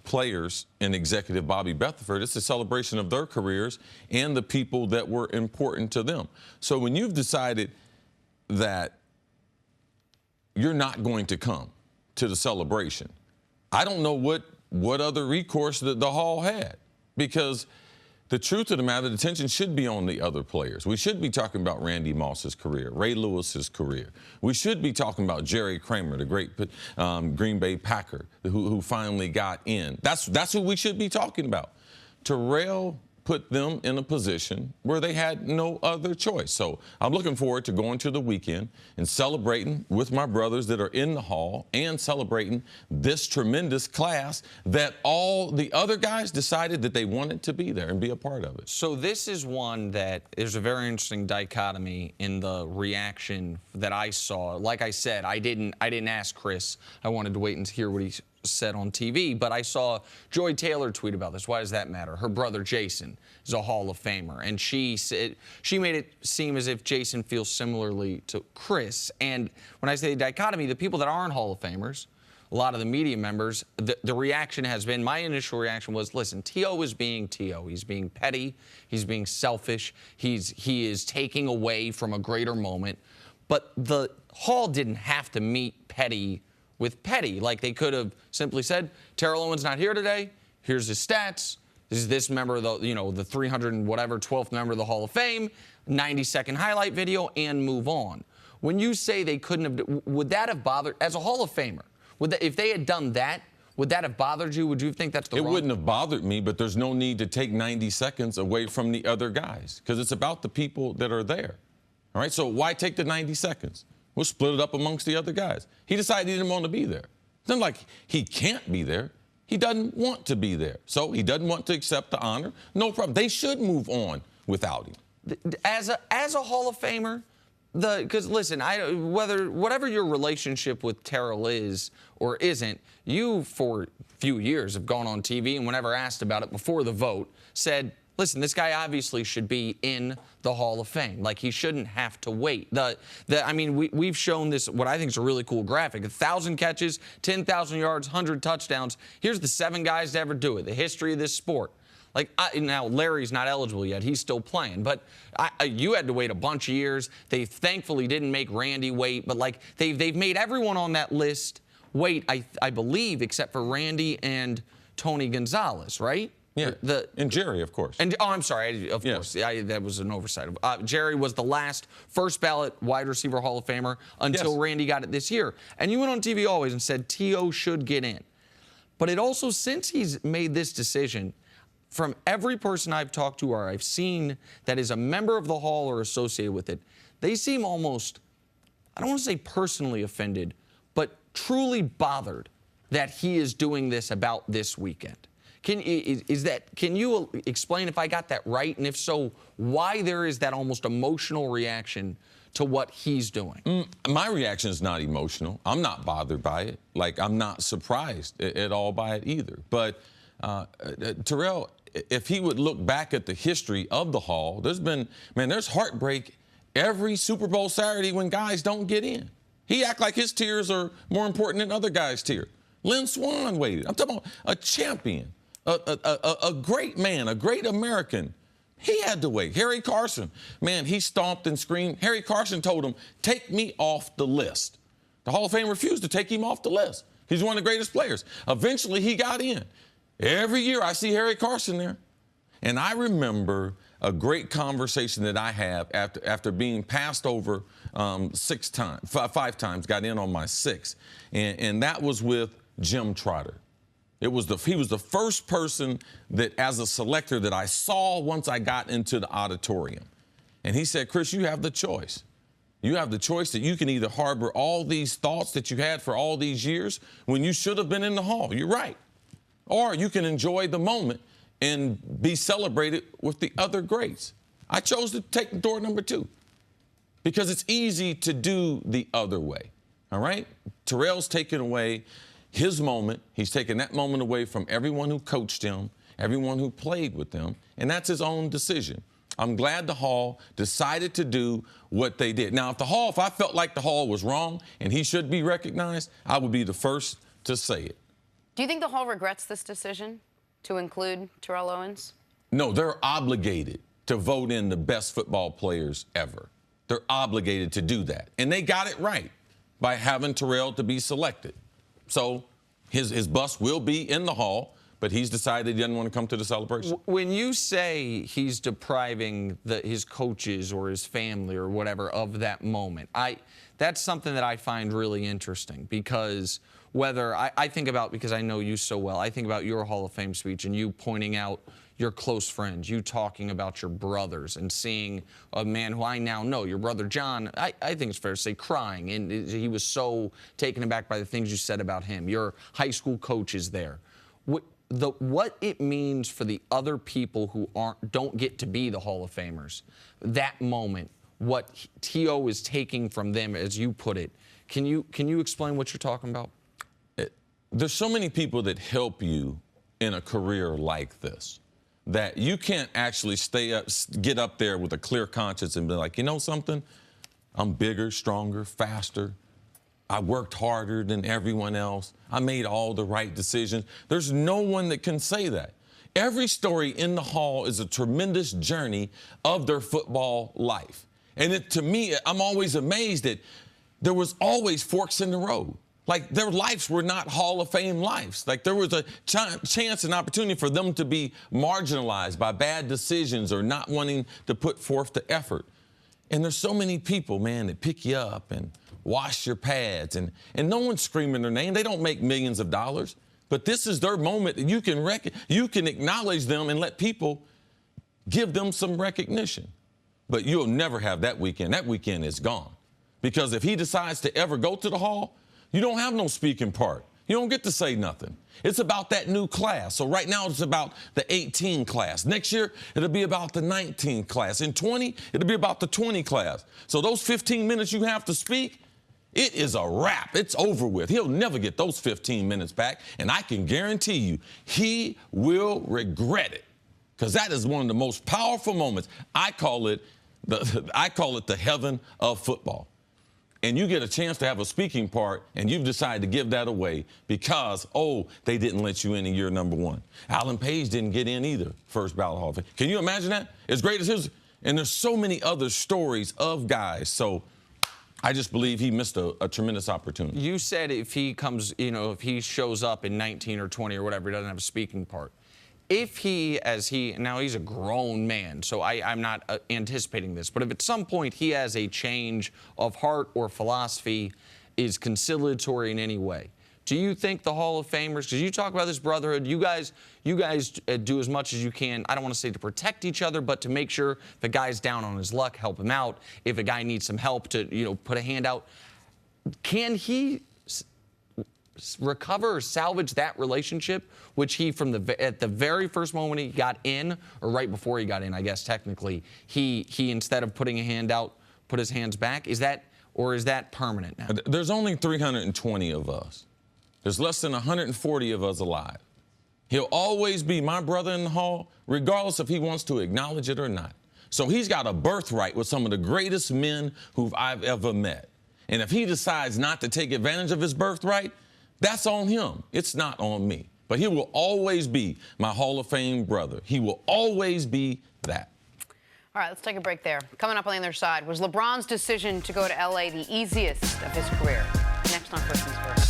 players and executive Bobby Bethenford. It's a celebration of their careers and the people that were important to them. So when you've decided that you're not going to come to the celebration, I don't know what other recourse that the Hall had, because the truth of the matter, the attention should be on the other players. We should be talking about Randy Moss's career, Ray Lewis's career. We should be talking about Jerry Kramer, the great Green Bay Packer, who finally got in. That's who we should be talking about. Terrell put them in a position where they had no other choice. So I'm looking forward to going to the weekend and celebrating with my brothers that are in the Hall and celebrating this tremendous class that all the other guys decided that they wanted to be there and be a part of it. So this is one that there's a very interesting dichotomy in the reaction that I saw. Like I said, I didn't ask Cris. I wanted to wait and hear what he said on TV, but I saw Joy Taylor tweet about this. Why does that matter? Her brother Jason is a Hall of Famer, and she made it seem as if Jason feels similarly to Cris. And when I say dichotomy, the people that aren't Hall of Famers, a lot of the media members, the reaction has been, my initial reaction was, listen, T.O. is being T.O. He's being petty. He's being selfish. He is taking away from a greater moment. But the Hall didn't have to meet petty with petty. Like, they could have simply said, Terrell Owens not here today. Here's his stats. This is this member of the, the 300 and whatever 12th member of the Hall of Fame, 90-second highlight video, and move on. When you say they couldn't have, would that have bothered, as a Hall of Famer, if they had done that, would that have bothered you? Would you think that's the wrong? It wouldn't have bothered me, but there's no need to take 90 seconds away from the other guys, because it's about the people that are there. All right, so why take the 90 seconds? We'll split it up amongst the other guys. He decided he didn't want to be there. It's not like he can't be there. He doesn't want to be there. So he doesn't want to accept the honor. No problem. They should move on without him. As a Hall of Famer, because listen, whatever your relationship with Terrell is or isn't, you for a few years have gone on TV and whenever asked about it before the vote said, listen, this guy obviously should be in the Hall of Fame. Like, he shouldn't have to wait. I mean, we've shown this, what I think is a really cool graphic. 1,000 catches, 10,000 yards, 100 touchdowns. Here's the 7 guys to ever do it, the history of this sport. Like, now, Larry's not eligible yet. He's still playing. But you had to wait a bunch of years. They thankfully didn't make Randy wait. But, like, they've made everyone on that list wait, I believe, except for Randy and Tony Gonzalez, right? Yeah, and Jerry, of course. And I'm sorry, of course. That was an oversight. Jerry was the last first ballot wide receiver Hall of Famer until Randy got it this year. And you went on TV always and said T.O. should get in. But it also, since he's made this decision, from every person I've talked to or I've seen that is a member of the Hall or associated with it, they seem almost, I don't want to say personally offended, but truly bothered that he is doing this about this weekend. Can you explain if I got that right? And if so, why there is that almost emotional reaction to what he's doing? My reaction is not emotional. I'm not bothered by it. Like, I'm not surprised at all by it either. But Terrell, if he would look back at the history of the Hall, there's heartbreak every Super Bowl Saturday when guys don't get in. He act like his tears are more important than other guys' tears. Lynn Swann waited. I'm talking about a champion. A great man, a great American. He had to wait. Harry Carson, man, he stomped and screamed. Harry Carson told him, take me off the list. The Hall of Fame refused to take him off the list. He's one of the greatest players. Eventually, he got in. Every year, I see Harry Carson there. And I remember a great conversation that I have after being passed over 5 times, got in on my 6th. And that was with Jim Trotter. He was the first person that, as a selector, that I saw once I got into the auditorium. And he said, Cris, you have the choice. You have the choice that you can either harbor all these thoughts that you had for all these years when you should have been in the hall. You're right. Or you can enjoy the moment and be celebrated with the other greats. I chose to take door number 2 because it's easy to do the other way. All right? Terrell's taken away his moment. He's taken that moment away from everyone who coached him, everyone who played with them, and that's his own decision. I'm glad the Hall decided to do what they did. Now, if I felt like the Hall was wrong and he should be recognized, I would be the first to say it. Do you think the Hall regrets this decision to include Terrell Owens? No, they're obligated to vote in the best football players ever. They're obligated to do that. And they got it right by having Terrell to be selected. So his bust will be in the Hall, but he's decided he doesn't want to come to the celebration. When you say he's depriving his coaches or his family or whatever of that moment, that's something that I find really interesting because I think about, because I know you so well, I think about your Hall of Fame speech and you pointing out your close friends, you talking about your brothers and seeing a man who I now know, your brother John, I think it's fair to say crying, and he was so taken aback by the things you said about him. Your high school coaches there. What it means for the other people who don't get to be the Hall of Famers, that moment, what T.O. is taking from them, as you put it. Can you explain what you're talking about? There's so many people that help you in a career like this that you can't actually get up there with a clear conscience and be like, you know something? I'm bigger, stronger, faster. I worked harder than everyone else. I made all the right decisions. There's no one that can say that. Every story in the Hall is a tremendous journey of their football life. And to me, I'm always amazed that there was always forks in the road. Like, their lives were not Hall of Fame lives. Like, there was a chance and opportunity for them to be marginalized by bad decisions or not wanting to put forth the effort. And there's so many people, man, that pick you up and wash your pads, and no one's screaming their name. They don't make millions of dollars, but this is their moment that you can acknowledge them and let people give them some recognition. But you'll never have that weekend. That weekend is gone. Because if he decides to ever go to the Hall, you don't have no speaking part. You don't get to say nothing. It's about that new class. So right now it's about the 18 class. Next year, it'll be about the 19 class. In 20, it'll be about the 20 class. So those 15 minutes you have to speak, it is a wrap. It's over with. He'll never get those 15 minutes back. And I can guarantee you, he will regret it. Because that is one of the most powerful moments. I call it the heaven of football. And you get a chance to have a speaking part, and you've decided to give that away because, they didn't let you in year number 1. Alan Page didn't get in either, first ballot Hall of Fame. Can you imagine that? As great as his. And there's so many other stories of guys. So I just believe he missed a tremendous opportunity. You said if he comes, if he shows up in 19 or 20 or whatever, he doesn't have a speaking part. If now he's a grown man, so I'm not anticipating this, but if at some point he has a change of heart or philosophy, is conciliatory in any way, do you think the Hall of Famers, because you talk about this brotherhood, you guys do as much as you can, I don't want to say to protect each other, but to make sure if a guy's down on his luck, help him out. If a guy needs some help to, put a hand out, can he recover or salvage that relationship, which he at the very first moment he got in, or right before he got in, I guess technically, he instead of putting a hand out, put his hands back? Is that permanent now? There's only 320 of us. There's less than 140 of us alive. He'll always be my brother in the Hall, regardless if he wants to acknowledge it or not. So he's got a birthright with some of the greatest men who I've ever met. And if he decides not to take advantage of his birthright, that's on him. It's not on me. But he will always be my Hall of Fame brother. He will always be that. All right, let's take a break there. Coming up on the other side, was LeBron's decision to go to L.A. the easiest of his career? Next on First Things First.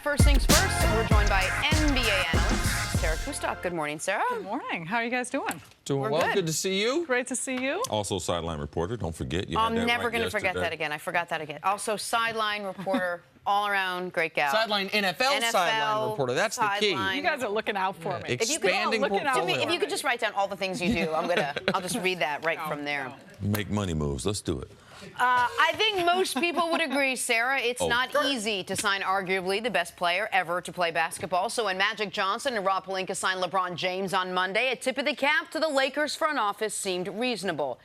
First things first, we're joined by NBA analyst Sarah Kustok. Good morning, Sarah. Good morning. How are you guys doing? Doing well. Good to see you. Great to see you. Also sideline reporter. Don't forget. I'm never going to forget that again. I forgot that again. Also sideline reporter all around great gal. Sideline NFL sideline reporter. That's the key. You guys are looking out for me. Expanding portfolio. If you could just write down all the things you do, I'll just read that right from there. Make money moves. Let's do it. I think most people would agree, Sarah. It's not easy to sign arguably the best player ever to play basketball. So when Magic Johnson and Rob Pelinka signed LeBron James on Monday, a tip of the cap to the Lakers front office seemed reasonable.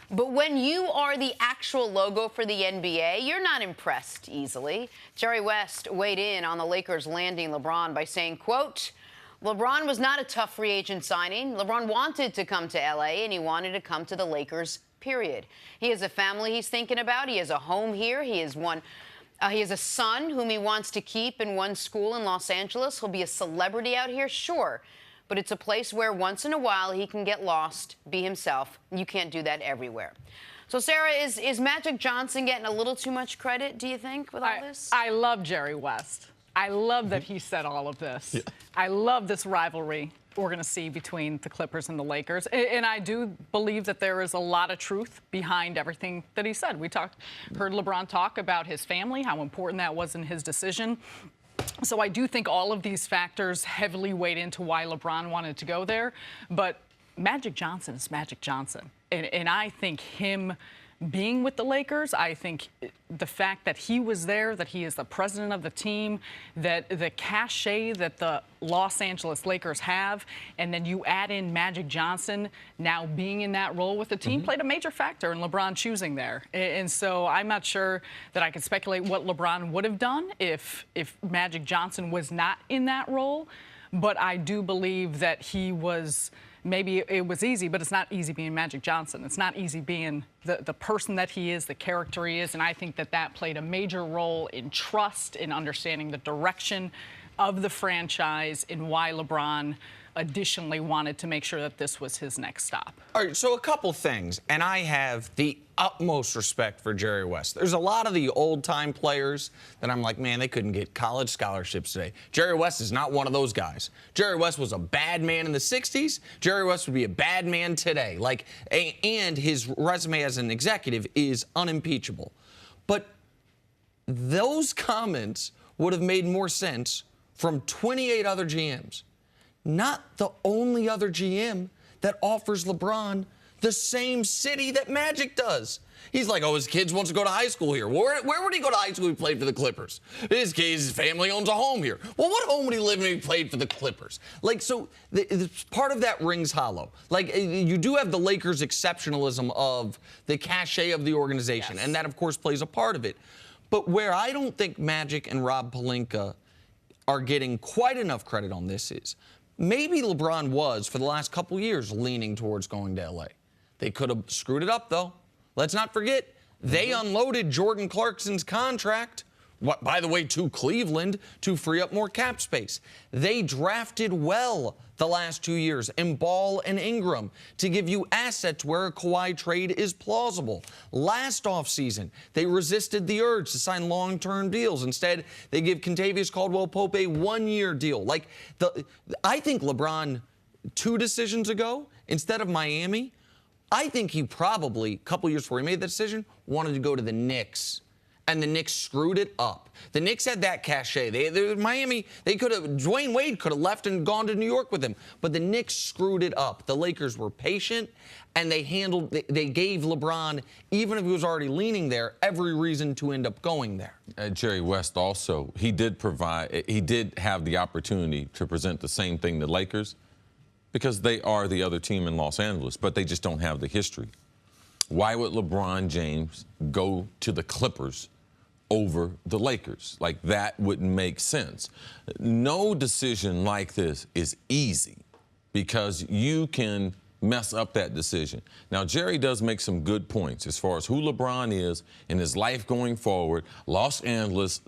But when you are the actual logo for the NBA, you're not impressed easily. Jerry West weighed in on the Lakers landing LeBron by saying, quote, LeBron was not a tough free agent signing. LeBron wanted to come to L.A., and he wanted to come to the Lakers, period. He has a family he's thinking about. He has a home here. He has a son whom he wants to keep in one school in Los Angeles. He'll be a celebrity out here, sure. But it's a place where once in a while he can get lost, be himself. You can't do that everywhere. So, Sarah, is Magic Johnson getting a little too much credit, do you think, with all this? I love Jerry West. I love that he said all of this. Yeah. I love this rivalry we're going to see between the Clippers and the Lakers. And I do believe that there is a lot of truth behind everything that he said. We heard LeBron talk about his family, how important that was in his decision. So I do think all of these factors heavily weighed into why LeBron wanted to go there. But Magic Johnson is Magic Johnson. And I think him being with the Lakers, I think the fact that he was there, that he is the president of the team, that the cachet that the Los Angeles Lakers have, and then you add in Magic Johnson now being in that role with the team, played a major factor in LeBron choosing there. And so I'm not sure that I could speculate what LeBron would have done if Magic Johnson was not in that role. But I do believe that he was. Maybe it was easy, but it's not easy being Magic Johnson. It's not easy being the person that he is, the character he is, and I think that played a major role in trust, in understanding the direction of the franchise, and why LeBron additionally wanted to make sure that this was his next stop. All right, so a couple things, and I have the utmost respect for Jerry West. There's a lot of the old-time players that I'm like, man, they couldn't get college scholarships today. Jerry West is not one of those guys. Jerry West was a bad man in the 60s. Jerry West would be a bad man today. And his resume as an executive is unimpeachable. But those comments would have made more sense from 28 other GMs. Not the only other GM that offers LeBron the same city that Magic does. He's like, oh, his kids wants to go to high school here. Where would he go to high school if he played for the Clippers? His family owns a home here. Well, what home would he live in if he played for the Clippers? So part of that rings hollow. You do have the Lakers' exceptionalism of the cachet of the organization, and that, of course, plays a part of it. But where I don't think Magic and Rob Pelinka are getting quite enough credit on this is maybe LeBron was, for the last couple years, leaning towards going to L.A. They could have screwed it up, though. Let's not forget, they unloaded Jordan Clarkson's contract, by the way, to Cleveland to free up more cap space. They drafted well the last 2 years in Ball and Ingram to give you assets where a Kawhi trade is plausible. Last offseason, they resisted the urge to sign long-term deals. Instead, they give Kentavious Caldwell-Pope a one-year deal. I think LeBron, 2 decisions ago, instead of Miami, I think he probably, a couple years before he made that decision, wanted to go to the Knicks. And the Knicks screwed it up. The Knicks had that cachet. Miami, Dwayne Wade could have left and gone to New York with him. But the Knicks screwed it up. The Lakers were patient, and they gave LeBron, even if he was already leaning there, every reason to end up going there. Jerry West also, he did have the opportunity to present the same thing to Lakers because they are the other team in Los Angeles, but they just don't have the history. Why would LeBron James go to the Clippers over the Lakers? That wouldn't make sense. No decision like this is easy because you can mess up that decision. Now, Jerry does make some good points as far as who LeBron is in his life going forward. Los Angeles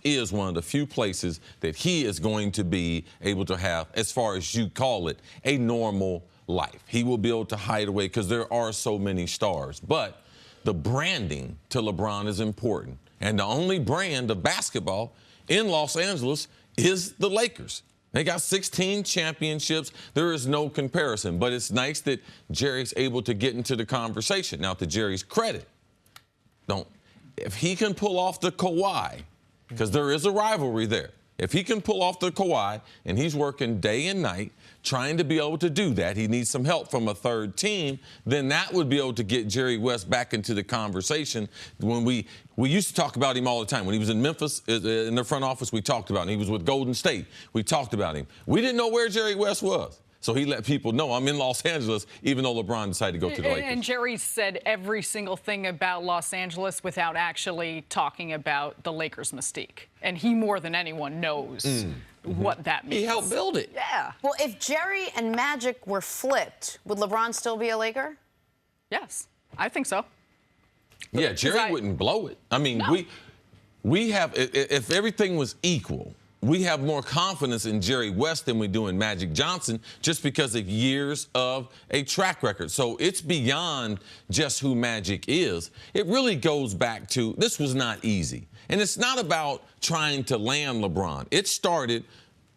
is one of the few places that he is going to be able to have, as far as you call it, a normal life. He will be able to hide away because there are so many stars. But the branding to LeBron is important. And the only brand of basketball in Los Angeles is the Lakers. They got 16 championships. There is no comparison. But it's nice that Jerry's able to get into the conversation. Now, to Jerry's credit, if he can pull off the KAWHI because there is a rivalry there. If he can pull off the Kawhi, and he's working day and night trying to be able to do that, he needs some help from a third team, then that would be able to get Jerry West back into the conversation. When we used to talk about him all the time. When he was in Memphis, in the front office, we talked about him. He was with Golden State. We talked about him. We didn't know where Jerry West was. So he let people know I'm in Los Angeles, even though LeBron decided to go to the Lakers. And Jerry said every single thing about Los Angeles without actually talking about the Lakers' mystique. And he, more than anyone, knows what that means. He helped build it. Yeah. Well, if Jerry and Magic were flipped, would LeBron still be a Laker? Yes, I think so. Yeah, Jerry wouldn't blow it. I mean, No. we have, if everything was equal, we have more confidence in Jerry West than we do in Magic Johnson just because of years of a track record. So it's beyond just who Magic is. It really goes back to this was not easy. And it's not about trying to land LeBron. It started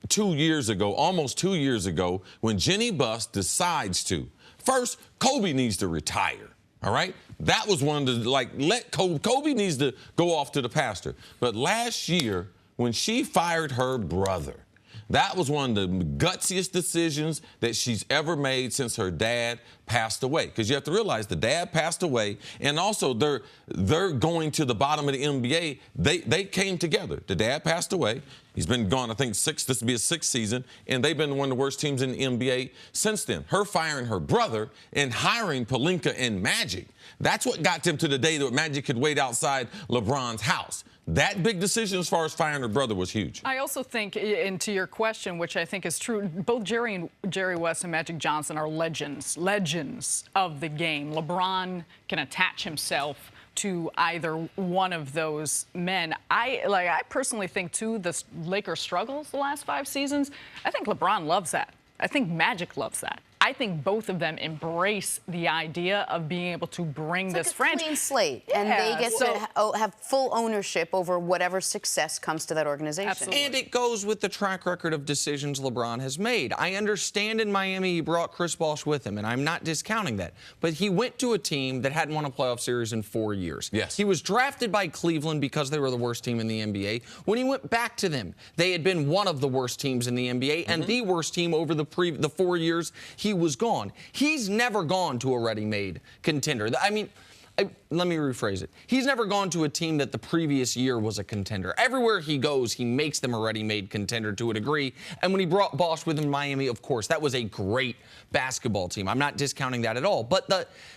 2 years ago, almost 2 years ago, when Jenny Buss decides to. First, Kobe needs to retire. All right? That was one of the, let Kobe needs to go off to the pasture. But last year, when she fired her brother, that was one of the gutsiest decisions that she's ever made since her dad passed away. Because you have to realize the dad passed away, and also they're going to the bottom of the NBA. They came together. The dad passed away. He's been gone, I think, this will be his 6th season, and they've been one of the worst teams in the NBA since then. Her firing her brother and hiring Pelinka and Magic, that's what got them to the day that Magic could wait outside LeBron's house. That big decision as far as firing her brother was huge. I also think, and to your question, which I think is true, both Jerry West and Magic Johnson are legends of the game. LeBron can attach himself to either one of those men. I personally think, too, the Lakers' struggles the last 5 seasons, I think LeBron loves that. I think Magic loves that. I think both of them embrace the idea of being able to bring this franchise. Clean slate, and they get to have full ownership over whatever success comes to that organization. Absolutely. And it goes with the track record of decisions LeBron has made. I understand in Miami he brought Chris Bosh with him, and I'm not discounting that. But he went to a team that hadn't won a playoff series in 4 years. Yes. He was drafted by Cleveland because they were the worst team in the NBA. When he went back to them, they had been one of the worst teams in the NBA and the worst team over the 4 years he was gone. He's never gone to a ready-made contender. I mean, let me rephrase it. He's never gone to a team that the previous year was a contender. Everywhere he goes, he makes them a ready-made contender to a degree. And when he brought Bosh with him in Miami, of course, that was a great basketball team. I'm not discounting that at all. But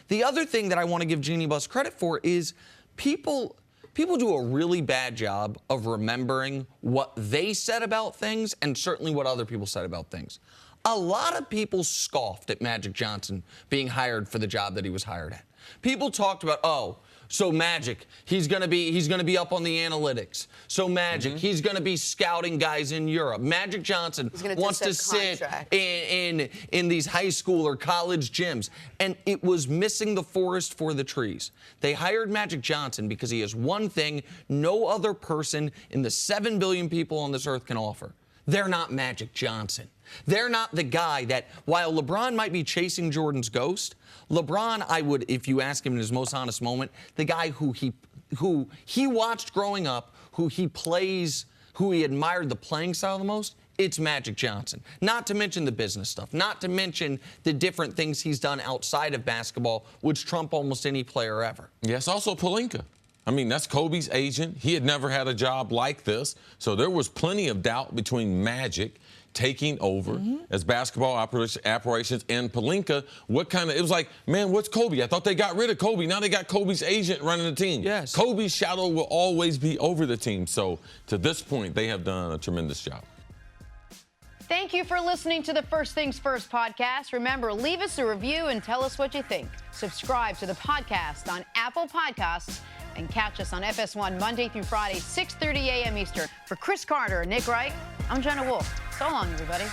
the other thing that I want to give Jeannie Buss credit for is people do a really bad job of remembering what they said about things and certainly what other people said about things. A lot of people scoffed at Magic Johnson being hired for the job that he was hired at. People talked about, so Magic, he's gonna be up on the analytics. So Magic, he's gonna be scouting guys in Europe. Magic Johnson wants to sit in these high school or college gyms. And it was missing the forest for the trees. They hired Magic Johnson because he has one thing no other person in the 7 billion people on this earth can offer. They're not Magic Johnson. They're not the guy that, while LeBron might be chasing Jordan's ghost, LeBron, I would, if you ask him in his most honest moment, the guy who he watched growing up, who he admired the playing style the most, it's Magic Johnson. Not to mention the business stuff, not to mention the different things he's done outside of basketball, which trump almost any player ever. Yes, also Pelinka. I mean, that's Kobe's agent. He had never had a job like this. So there was plenty of doubt between Magic taking over as basketball operations and Pelinka. It was like, man, what's Kobe? I thought they got rid of Kobe. Now they got Kobe's agent running the team. Yes. Kobe's shadow will always be over the team. So to this point, they have done a tremendous job. Thank you for listening to the First Things First podcast. Remember, leave us a review and tell us what you think. Subscribe to the podcast on Apple Podcasts and catch us on FS1 Monday through Friday, 6:30 a.m. Eastern. For Cris Carter and Nick Wright, I'm Jenna Wolfe. So long, everybody.